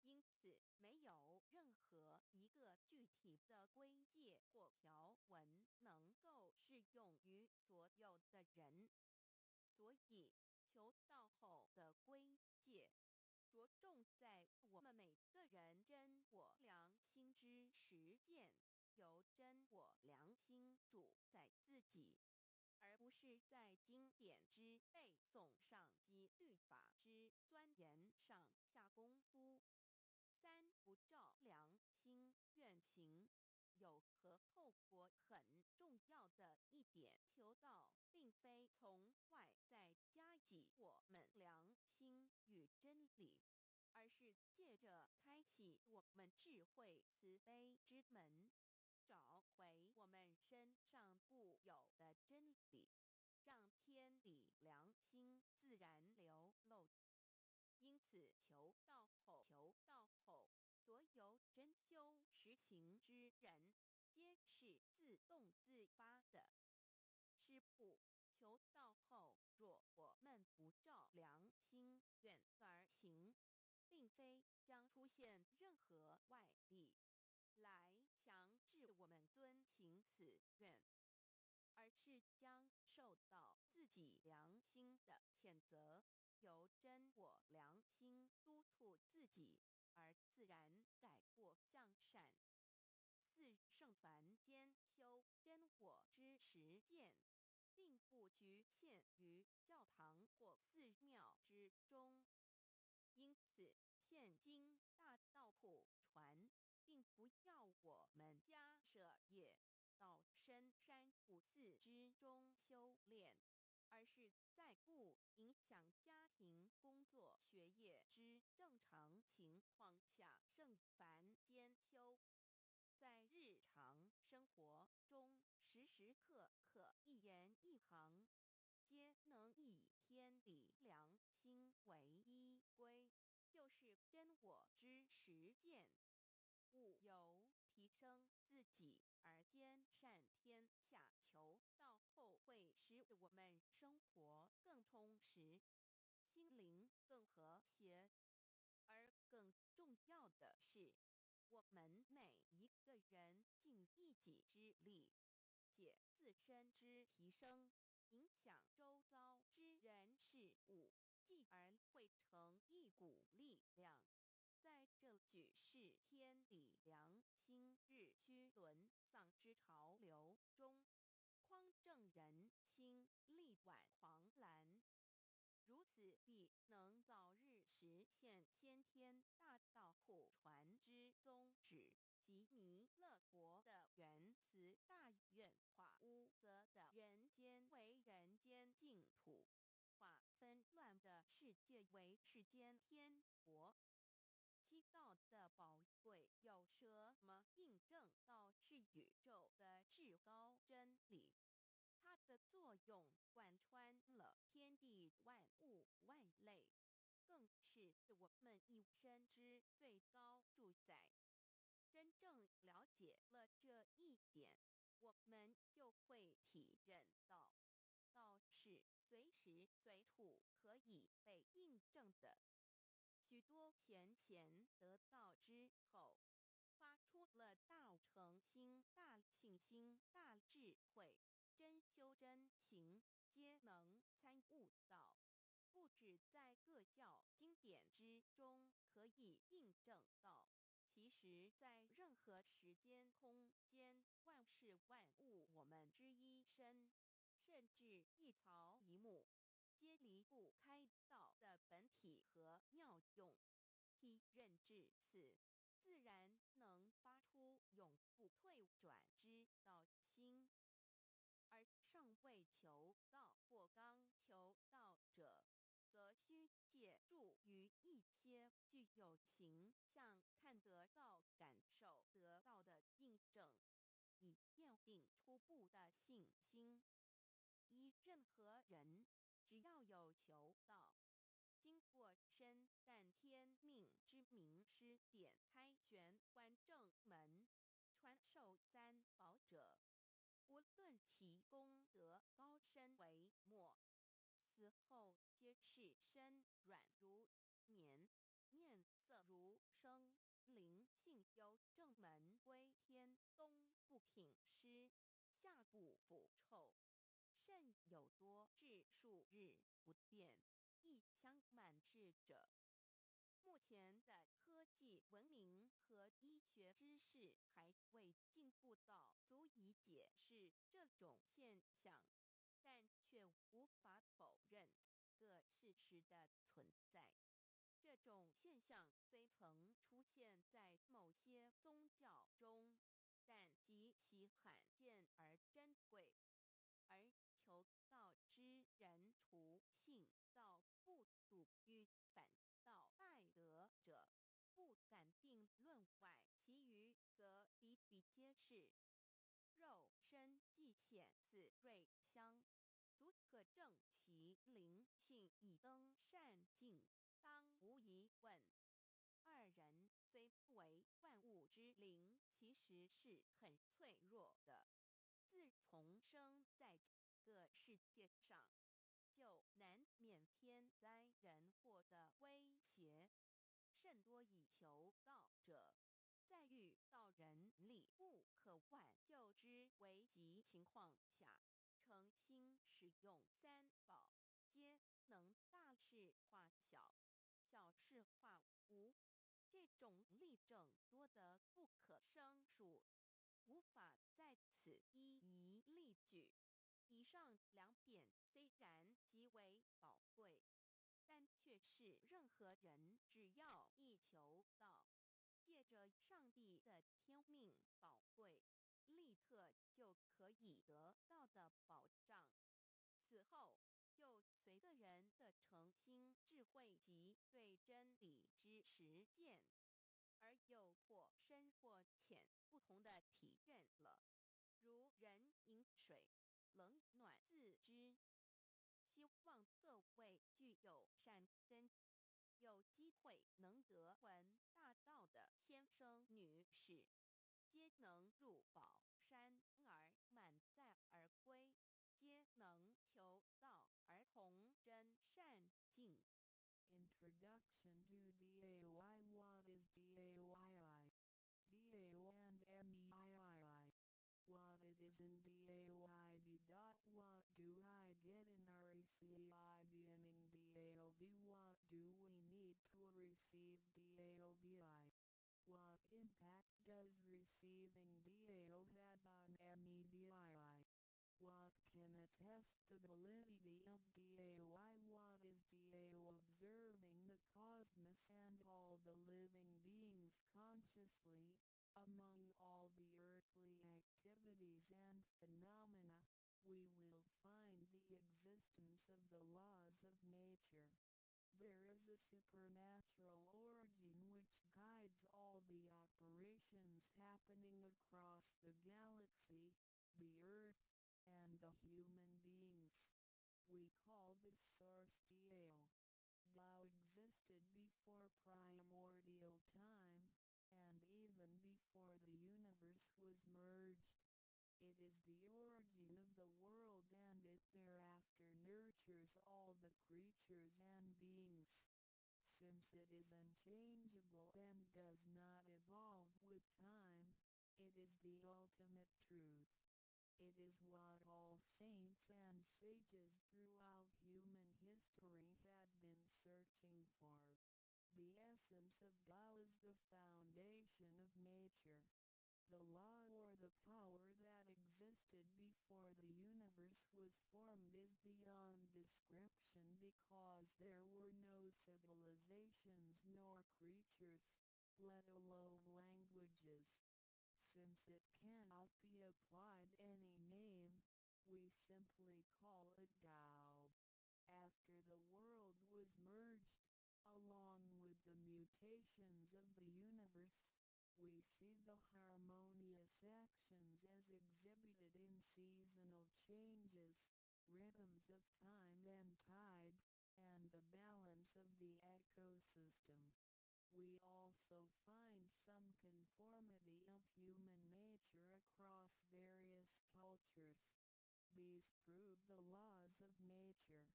A: 因此没有任何一个具体的规戒或条文能够适用于所有的人。所以求道后的规戒着重在我们每个人真我良心之实践，由真我良心主宰自己，而不是在经典之背诵上及律法之钻研上下功夫。三、不照良心愿行。有何后果很重要的一点，求道并非从外在加给我们良心与真理，而是借着开启我们智慧慈悲之门，找回我们身上固有的真理，让天理良心自然流露。因此求道后，所有真修实行之人，皆是自动自发的。师父，求道后，若我们不照良心愿而行，并非将出现任何外力来强制我们遵行此愿，而是将受到自己良心的谴责，由真我良心督促自己，而自然改过向善。四、圣凡间修真我之实践，并不局限于教堂或寺庙之中。因此，现今大道普传，并不要我们加舍业到深山古寺之中修炼，而是在不影响家庭、工作、学业之正常情况下圣凡兼修。在日常生活中，时时刻刻一言一行，皆能以天理良心为依归，就是真我之实践。务由提升自己而兼善天下，求道后会使我们生活更充实，心灵更和谐。而更重要的是，我们每一个人尽一己之力，且自身之提升，影响周遭之人事物，继而汇成一股力量，在这举世天理良心日趋沦丧之潮流中，匡正人心，力挽狂澜。如此必能早日实现先天大道普传之宗旨及弥勒国的原慈大愿，化污浊的人间为人间净土，化纷乱的世界为世间天国。七道的宝贵有什么印证道是宇宙的至高真理？它的作用贯穿了天地万物万类，更是我们一生之最高主宰。真正了解了这一点，我们就会体认到，道是随时随处可以被印证的。许多贤贤得道之后，发出了大诚心、大信心、大智慧，真修真行，皆能参悟到。不止在各教经典之中可以印证到，其实在任何时间空间、万事万物，我们之一身，甚至一草一木，皆离不开道的本体和妙用。体认至此，自然能发出永不退转之道心。而尚未一些具有形象看得到、感受得到的印证，以奠定初步的信心。任何人只要有求道，经过身但天命之名师点开玄关正门，传授三宝者，无论其功德高深为末，死后皆是身软如棉，面色如生，灵性由正门归天，东不品湿，下不腐臭，甚有多至数日不变，一腔满志者。目前的科技文明和医学知识还未进步到足以解释这种现象，但却无法否认个事实的存在。这种现象虽曾出现在某些宗教中，但极其罕见而珍贵，而求道之人除信道不笃于反道拜德者，不敢定论外，其余则比比皆是。肉身既显似瑞香，足可证其灵性已登善境，当无疑问。二人虽不为万物之灵，其实是很脆弱的。自从生在这个世界上，就难免天灾人祸的威胁，甚多以求道者，在遇到人力不可挽救之危急情况下，诚心使用三宝，皆能大事化小，小事化无。这种例证多得不可胜数，无法在此一一例举。以上两点虽然极为宝贵，但却是任何人只要一求到，借着上帝的天命宝贵，立刻就可以得到的保障。此后就随个人的诚心、智慧及对真理之实践，而有或深或浅不同的体验了。如人饮水，冷暖自知。希望各位具有善根，有机会能得闻大道的先生女士，皆能入宝山而满载而归，皆能求道而同真善境。
B: Introduction to DAOI. What is DAOI? DAO and MEII. What it is in DAOIB. What do I get in RECI beginning DAOB? What do we need to receive DAOBI? What impact does receiving DAO have on MEDII? What can attest the validity of DAOI? What is DAO? Observing the cosmos and all the living beings consciously, among all the earthly activities and phenomena, we will find the existence of the laws of nature. There is a supernatural origin which guides all the operations happening across the galaxy, the Earth, and the human beings. We call this source Tao. Tao existed before primordial time, and even before the universe was merged. It is the origin of the world, and it thereafter nurtures all the creatures and beings. Since it is unchangeable and does not evolve with time, it is the ultimate truth. It is what all saints and sages throughout human history had been searching for. The essence of Tao is the foundation of nature. The law or the power that existed before the universe was formed is beyond description because there were no civilizations nor creatures, let alone languages. Since it cannot be applied any name, we simply call it Tao. After the world was merged, along rotations of the universe, we see the harmonious actions as exhibited in seasonal changes, rhythms of time and tide, and the balance of the ecosystem. We also find some conformity of human nature across various cultures. These prove the laws of nature.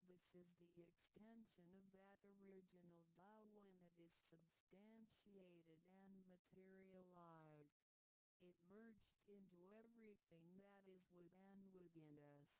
B: This is the extension of that original Tao when it is substantiated and materialized. It merged into everything that is with and within us.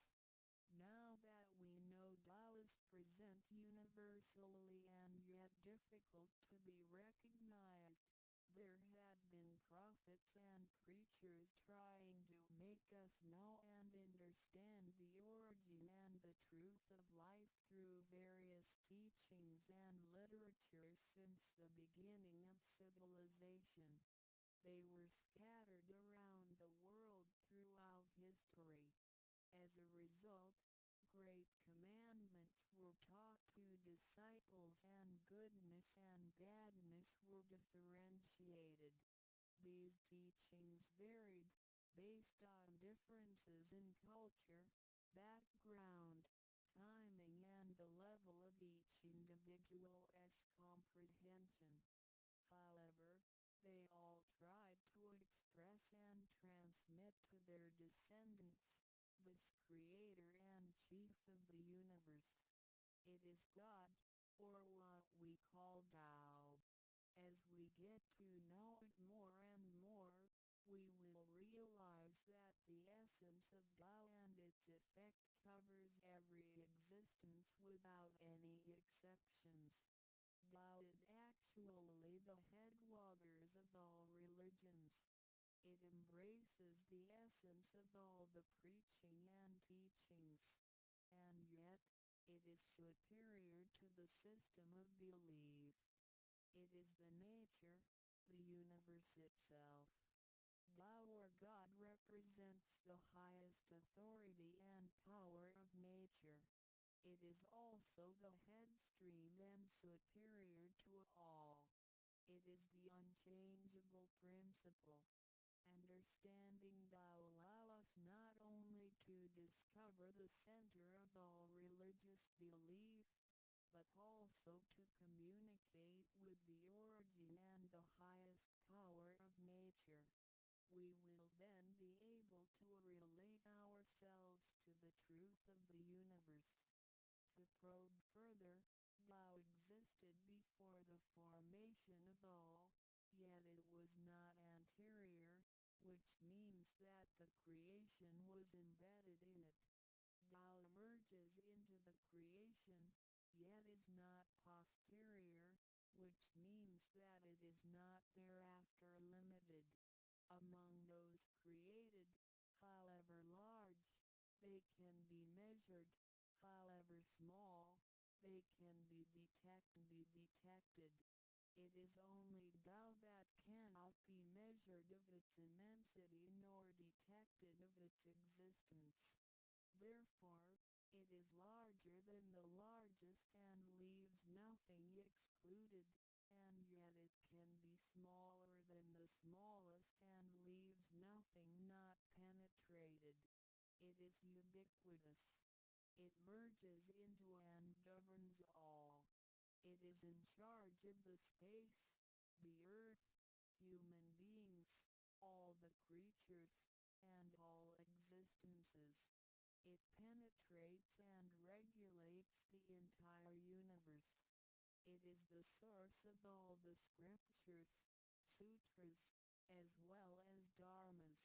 B: Now that we know Tao is present universally and yet difficult to be recognized, there had been prophets and preachers trying to make us know and understand the origin and the truth of life through various teachings and literature since the beginning of civilization. They were scattered around the world throughout history. As a result, great commandments were taught to disciples and goodness and badness were differentiated. These teachings varied, based on differences in culture, background, timing and the level of each individual's comprehension. However, they all tried to express and transmit to their descendants this creator and chief of the universe. It is God, or what we call Tao. As we get to know it more and more, we will realize that the essence of Tao and its effect covers every existence without any exceptions. Tao is actually the headwaters of all religions. It embraces the essence of all the preaching and teachings. And yet, it is superior to the system of belief. It is the nature, the universe itself. Tao or God represents the highest authority and power of nature. It is also the headstream and superior to all. It is the unchangeable principle. Understanding Tao allows us not only to discover the center of all religious belief, but also to communicate with the origin and the highest power of nature. We will then be able to relate ourselves to the truth of the universe. To probe further, Tao existed before the formation of all, yet it was not anterior, which means that the creation was embedded in it. Tao emerges into the creation, yet is not posterior, which means that it is not thereafter limited. Among those created, however large, they can be measured, however small, they can be detected. It is only Tao that cannot be measured of its immensity nor detected of its existence. Therefore, it is larger than the largest and leaves nothing excluded, and yet it can be smaller than the smallest and leaves nothing not penetrated. It is ubiquitous. It merges into and governs all. It is in charge of the space, the earth, human beings, all the creatures, and all existences. It penetrates and regulates the entire universe. It is the source of all the scriptures, sutras, as well as dharmas.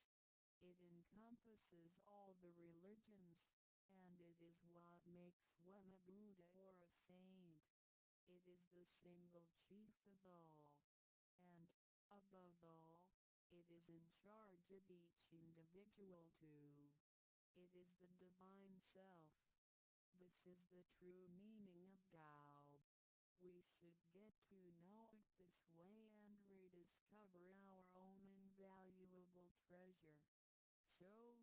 B: It encompasses all the religions, and it is what makes one a Buddha or a saint. It is the single chief of all. And, above all, it is in charge of each individual too. It is the divine self. This is the true meaning of Tao. We should get to know it this way and rediscover our own invaluable treasure. So,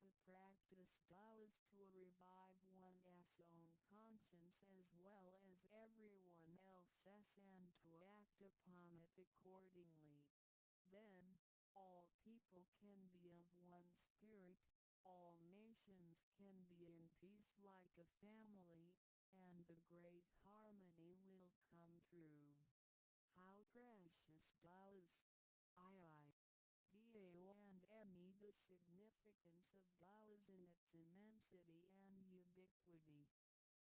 B: to practice Tao is to revive one's own conscience as well as everyone else's and to act act upon it accordingly. Then, all people can be of one spirit, all nations can be in peace like a family, and a great harmony will come true. How precious does Dao and me. The significance of Tao is in its immensity and ubiquity.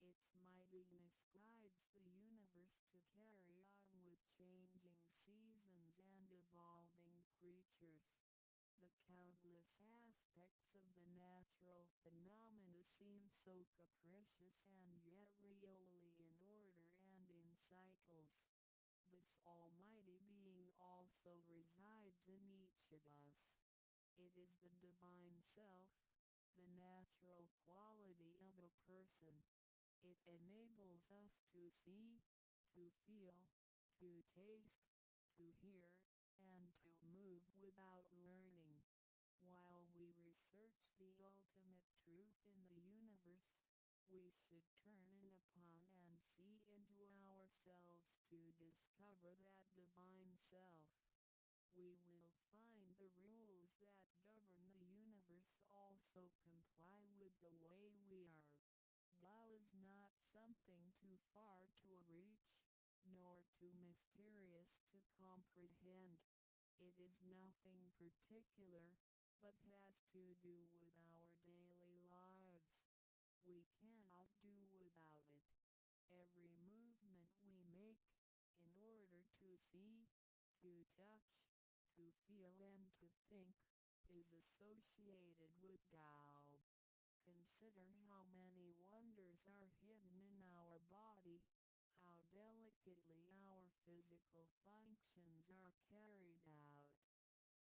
B: Its mightiness guides the universe to carry on with changing seasons and evolving creatures. The countless aspects of the natural phenomena seem so capricious and yet really in order and in cycles. This almighty being also resides in each of us. It is the divine self, the natural quality of a person. It enables us to see, to feel, to taste, to hear, and to move without learning. While we research the ultimate truth in the universe, we should turn in upon and see into ourselves to discover that divine self. We will find the rules that govern the universe also comply with the way we are. Tao is not something too far to reach, nor too mysterious to comprehend. It is nothing particular, but has to do with our daily lives. We cannot do without it. Every movement we make, in order to see, to touch, to feel and to think, is associated with Tao. Consider how many wonders are hidden in our body, how delicately our physical functions are carried out.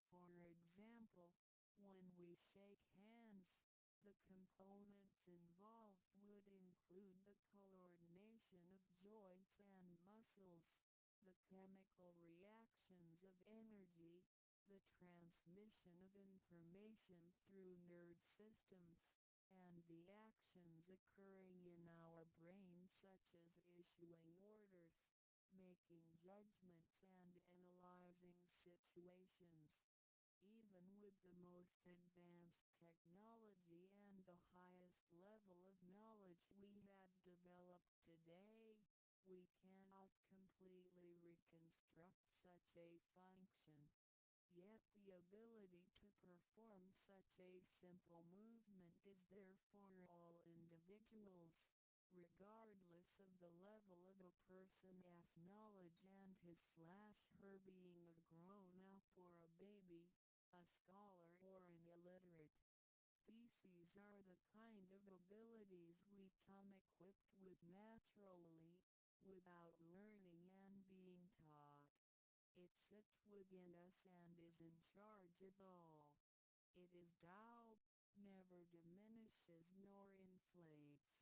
B: For example, when we shake hands, the components involved would include the coordination of joints and muscles, the chemical reactions of energy, the transmission of information through nerve systems, and the actions occurring in our brain such as issuing orders, making judgments and analyzing situations. Even with the most advanced technology and the highest level of knowledge we had developed today, we cannot completely reconstruct such a function. Yet the ability to perform such a simple movement is there for all individuals, regardless of the level of a person's knowledge and his/her being a grown-up or a baby, a scholar or an illiterate. These are the kind of abilities we come equipped with naturally, without learning and being taught. It sits within us and is in charge of all. It is Tao, never diminishes nor inflates.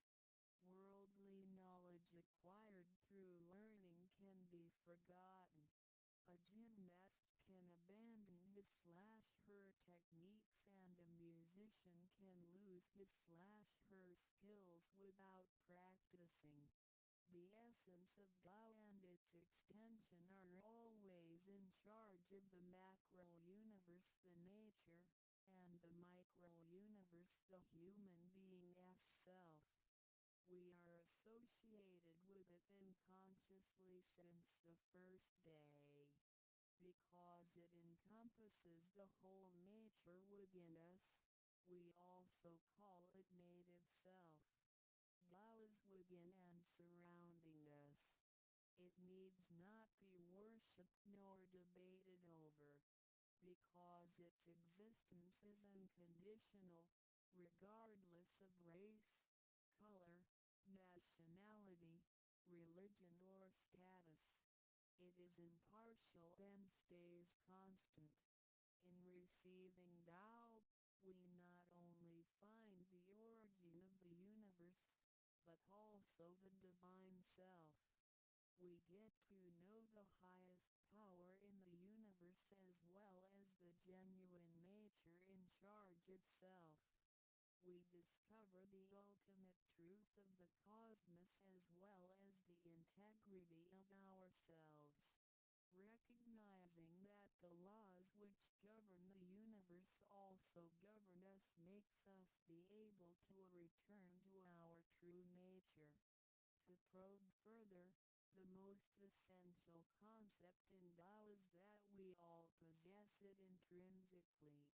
B: Worldly knowledge acquired through learning can be forgotten. A gymnast can abandon his/her techniques and a musician can lose his/her skills without practicing. The essence of Tao and its extension are always in charge of the macro-universe, the nature, and the micro-universe, the human being as self. We are associated with it unconsciously since the first day. Because it encompasses the whole nature within us, we also call it native self. Tao is within and surrounding us. It needs not be worshipped nor debated over, because its existence is unconditional, regardless of race, color, nationality, religion or status. It is impartial and stays constant. In receiving Tao, we not only find the origin of the universe, but also the divine self. We get to know the highest power in the universe as well as the genuine nature in charge of self. We discover the ultimate truth of the cosmos as well as the integrity of ourselves. Recognizing that the laws which govern the universe also govern us makes us be able to return to our true nature. To probe further, the most essential concept in Tao is that we all possess it intrinsically.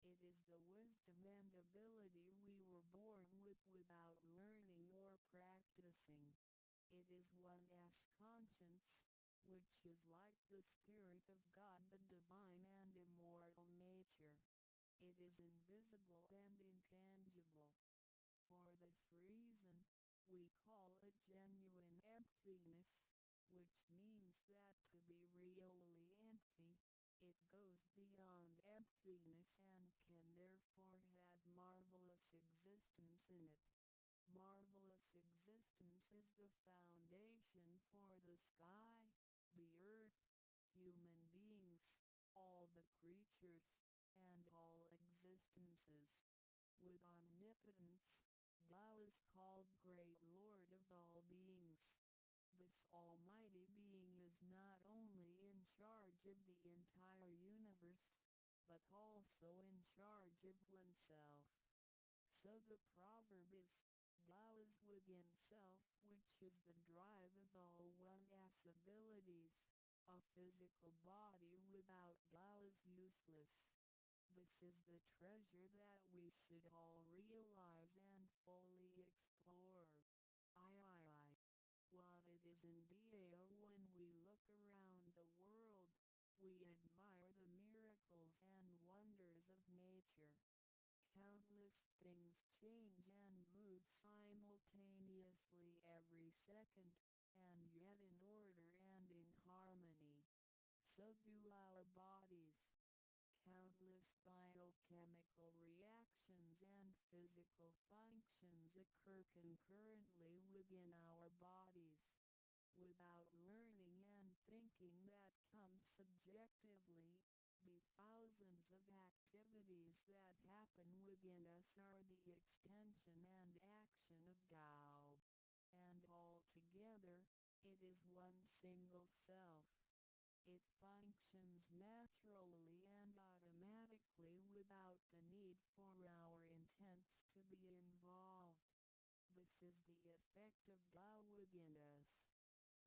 B: It is the wisdom and ability we were born with without learning or practicing. It is one's conscience, which is like the Spirit of God, the divine and immortal nature. It is invisible and intangible. For this reason, we call it genuine emptiness, which means that to be really empty, it goes beyond emptiness and can therefore have marvelous existence in it. Marvelous existence is the foundation for the sky, the earth, human beings, all the creatures, and all existences. With omnipotence, Tao is called Great Lord of all beings. This almighty being is not only in charge of the entire universe, but also in charge of oneself. So the proverb is, Tao is within self, which is the drive of all one's abilities. A physical body without Tao is useless. This is the treasure that we should all realize and fully explore. I. What it is indeed when we look around the world, we admire the miracles and wonders of nature. Countless things change and move simultaneously every second, and yet in order and in harmony. So do our bodies. Countless biochemical reactions and physical functions occur concurrently within our bodies. Without learning and thinking that comes subjectively, the thousands of activities that happen within us are the extension and action of Tao. And altogether, it is one single self. It functions naturally and automatically without the need for our intents to be involved. This is the effect of Tao within us.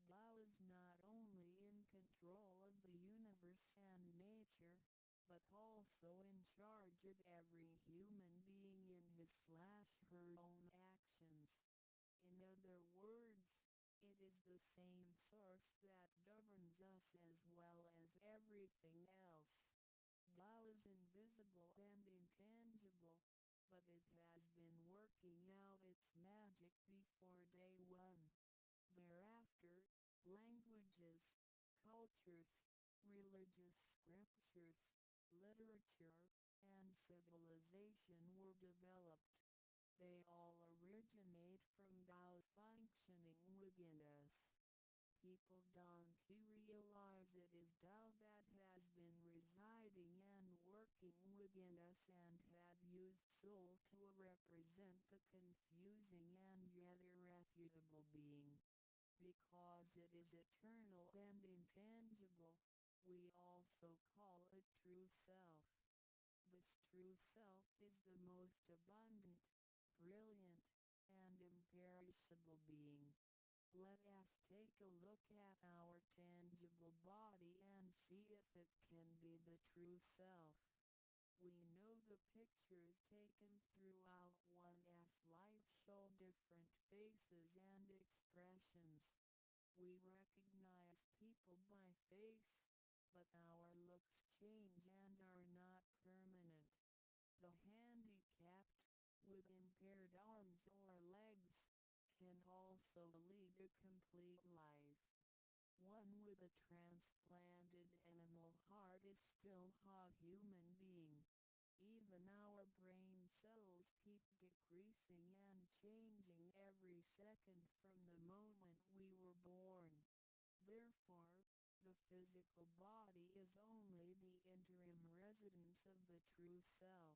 B: Tao is not only in control of the universe and nature, but also in charge of every human being in his/her own actions. In other words, it is the same source that governs us as well as everything else. Tao is invisible and intangible, but it has been working out its magic before day one. Thereafter, languages, cultures, religious scriptures, literature, and civilization were developed. They all originate from Tao functioning within us. People don't realize it is Tao that has been residing and working within us and have used soul to represent the confusing and yet irrefutable being. Because it is eternal and intangible, we also call it true self. This true self is the most abundant, brilliant, and imperishable being. Let us take a look at our tangible body and see if it can be the true self. We know the pictures taken throughout one's life show different faces and expressions. We recognize people by face, but our looks change and are not permanent. The handicapped, with impaired arms or legs, can also lead a complete life. One with a transplanted animal heart is still a human being. Even our brain cells keep decreasing and changing every second from the moment we were born. Therefore, the physical body is only the interim residence of the true self.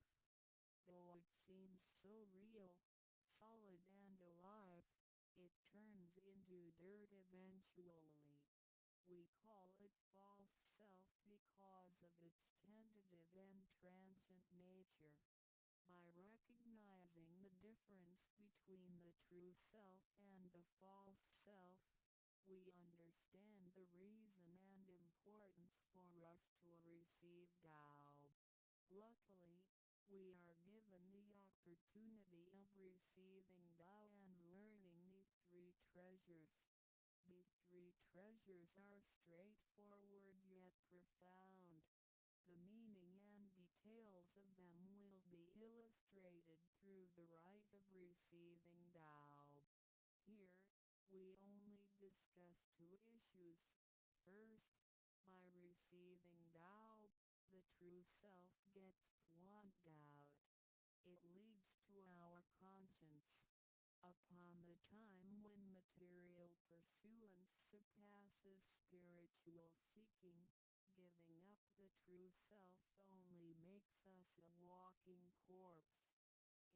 B: Though it seems so real, solid and alive, it turns into dirt eventually. We call it false transient nature. By recognizing the difference between the true self and the false self, we understand the reason and importance for us to receive Tao. Luckily, we are given the opportunity of receiving Tao and learning the three treasures. The three treasures are straightforward yet profound. The meaning and details of them will be illustrated through the rite of receiving Tao. Here, we only discuss two issues. First, by receiving Tao, the true self gets plucked out. It leads to our conscience. Upon the time when material pursuance surpasses spiritual seeking, giving up the true self only makes us a walking corpse.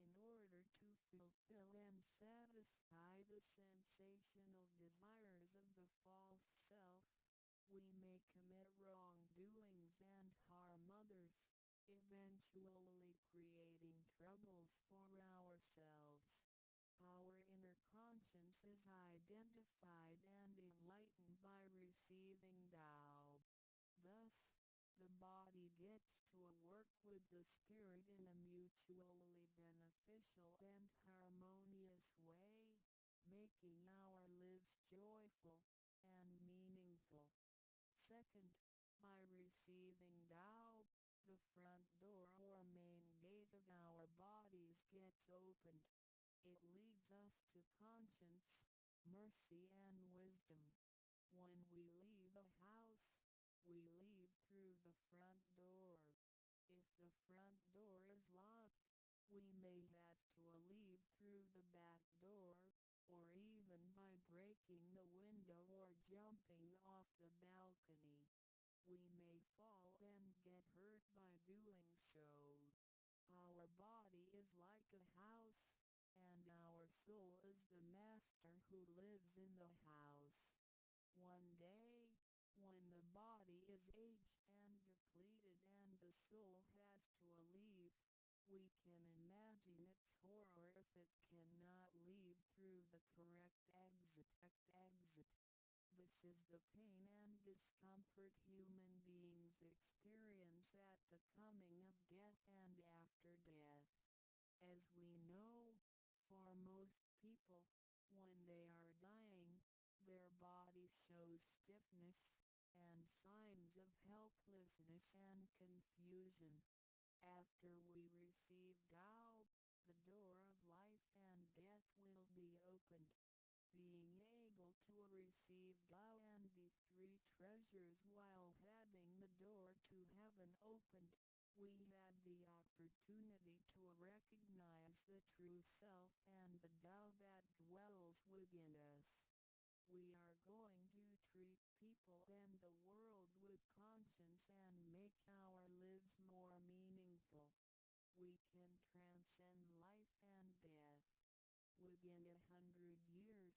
B: In order to fulfill and satisfy the sensational desires of the false self, we may commit wrongdoings and harm others, eventually creating troubles for ourselves. Our inner conscience is identified and enlightened by receiving Tao. Thus, the body gets to work with the spirit in a mutually beneficial and harmonious way, making our lives joyful and meaningful. Second, by receiving Tao, the front door or main gate of our bodies gets opened. It leads us to conscience, mercy and wisdom. When we leave a house, we leave through the front door. If the front door is locked, we may have to leave through the back door, or even by breaking the window or jumping off the balcony. We may fall and get hurt by doing so. Our body is like a house, and our soul is the master who lives in the house. One day, when the body is aged and depleted and the soul has to leave, we can imagine its horror if it cannot leave through the correct exit. This is the pain and discomfort human beings experience at the coming of death and after death. As we know, for most people, when they are dying, their body shows stiffness, and signs of helplessness and confusion. After we receive Tao, the door of life and death will be opened. Being able to receive Tao and the three treasures while having the door to heaven opened, we had the opportunity to recognize the true self and the Tao that dwells within us. We are going to treat people and the world with conscience and make our lives more meaningful. We can transcend life and death. Within 100 years,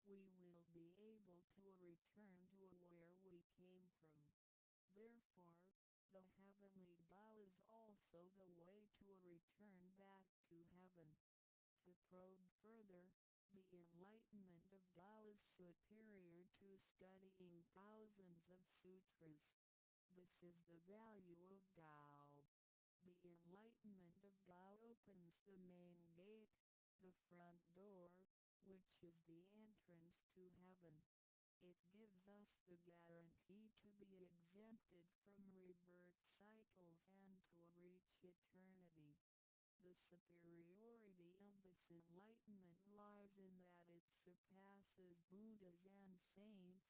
B: we will be able to return to where we came from. Therefore, the heavenly Tao is also the way to return back to heaven. To probe further, the enlightenment of Tao is superior to studying thousands of sutras. This is the value of Tao. The enlightenment of Tao opens the main gate, the front door, which is the entrance to heaven. It gives us the guarantee to be exempted from rebirth cycles and to reach eternity. The superiority of this enlightenment lies in that it surpasses Buddhas and saints,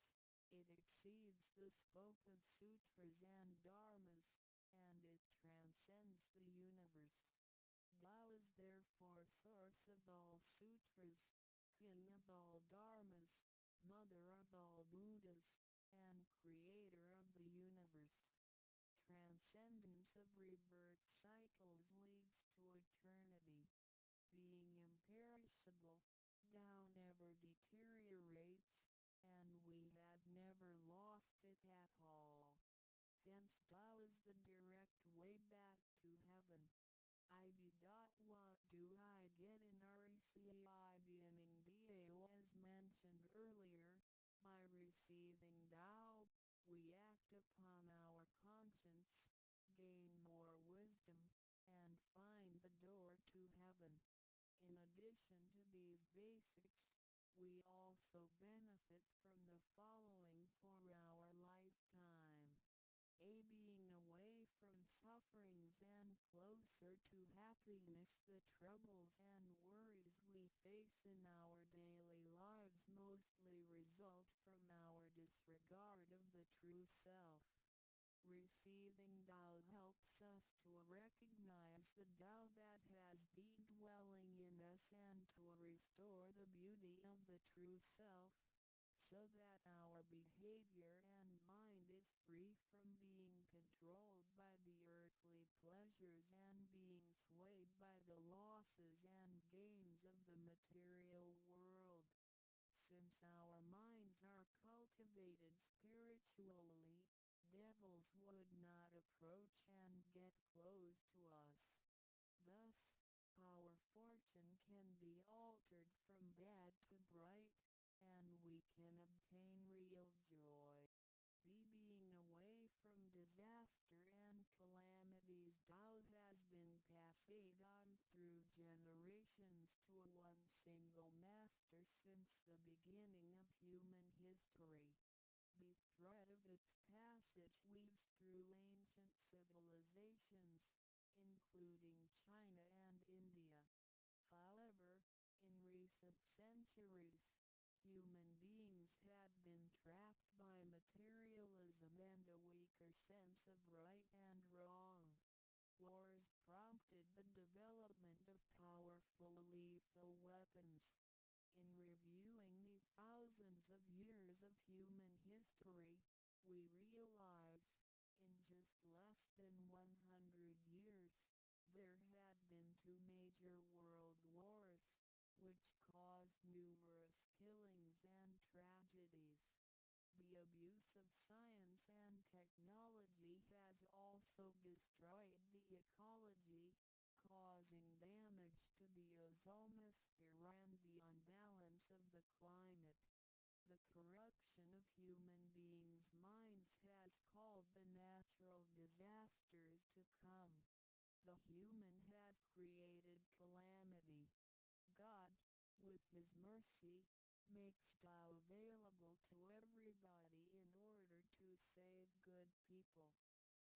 B: it exceeds the scope of sutras and dharmas, and it transcends the universe. Tao is therefore source of all sutras, king of all dharmas, mother of all Buddhas, and creator of the universe. Transcendence of rebirth cycles leads to eternity. Being imperishable, Tao never deteriorates, and we have never lost it at all. Hence Tao is the direct way back to what do I get in RECI beginning Dao as mentioned earlier? By receiving Tao, we act upon our conscience, gain more wisdom, and find the door to heaven. In addition to these basics, we also benefit from the following for our lifetime. A. Being away from sufferings and closer to happiness. The troubles and worries we face in our daily lives mostly result from our disregard of the true self. Receiving Tao helps us to recognize the Tao that has been dwelling in us and to restore the beauty of the true self, so that our behavior and mind is free from being controlled by the earthly pleasures and being swayed by the losses and gains of the material world. Since our minds are cultivated spiritually, devils would not approach and get close to us. Thus, our fortune can be altered from bad to bright, and we can obtain real joy. B. Being away from disaster and calamities. Tao has been passed on through generations to one single master since the beginning of human history. The thread of its passage weaves through ancient civilizations, including China and India. However, in recent centuries, human beings had been trapped by materialism and a weaker sense of right and wrong. Wars prompted the development of powerful lethal weapons. In reviewing the thousands of years of human history, we realize, in just less than 100 years, there had been two major world wars, which caused numerous killings and tragedies. The abuse of science and technology has also destroyed the ecology, causing damage to the ozonosphere and the unbalance of the climate. The corruption of human beings' minds has called the natural disasters to come. The human has created calamity. God, with His mercy, makes Tao available to everybody in order to save good people.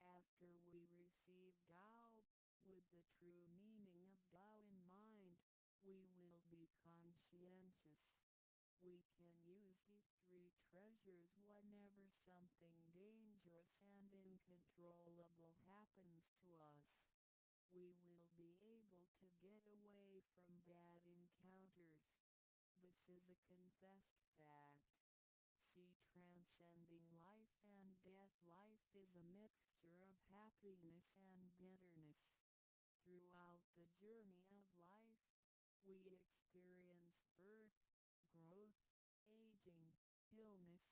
B: After we receive Tao, with the true meaning of Tao in mind, we will be conscientious. We can use the three treasures whenever something dangerous and uncontrollable happens to us. We will be able to get away from bad encounters. This is a confessed fact. See, transcending life and death. Life is a mixture of happiness and bitterness. Throughout the journey of life, we experience birth, growth, aging, illness,